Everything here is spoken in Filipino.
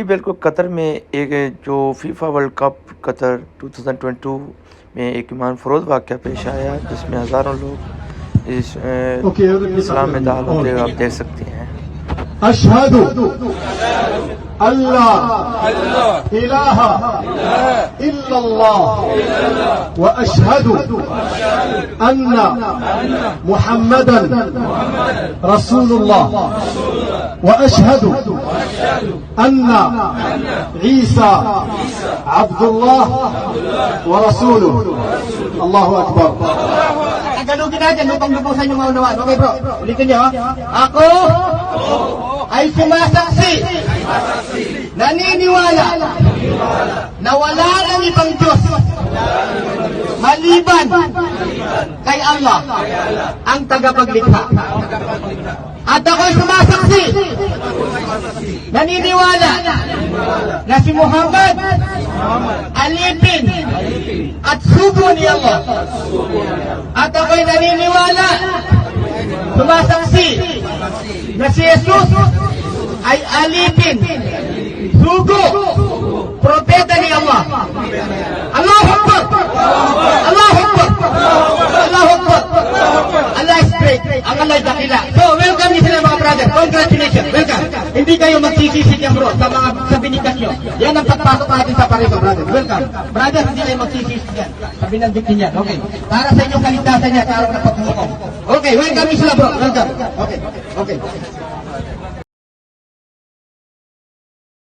बिल्कुल कतर में एक जो फीफा वर्ल्ड कप कतर 2022 में एक ईमान फ़रोज़ वाक़या पेश आया जिसमें हज़ारों लोग इस इस्लाम में दाखिल होते हुए आप देख सकते हैं। अशहदु अल्ला इलाहा इल्लल्लाह व अशहदु अन्ना मुहम्मदन रसूलुल्लाह व अशहदु अन्ना ईसा अब्दुल्लाह व रसूलुह। Allahu Akbar. Tagalogin natin, lupang lupusan yung maunawaan. Okay bro, ulitin niyo. Ako ay sumasaksi, naniniwala na wala ng ibang Diyos maliban kay Allah ang tagapaglikha. At ako'y sumasaksi, naniniwala na si Muhammad alipin at sugo ni Allah. At ako'y naniniwala, sumasaksi, na si Jesus ay alipin, sugo, propeta ni Allah. Allahu Akbar! Allahu Akbar! Allahu Akbar! Allah is great. Ang Allah ay dakila. So, welcome niyo sila mga brother. Congratulations. Welcome. Hindi kayo magsisisi dyan bro sa binikas nyo. Yan ang pagpasok natin sa pareho, brother. Welcome. Brother, hindi kayo magsisisi dyan sa binanggit niya. Okay. Para sa inyong kaligtasan niya sa araw na pagmumukong. Okay, welcome niyo sila bro. Welcome. Okay. Okay.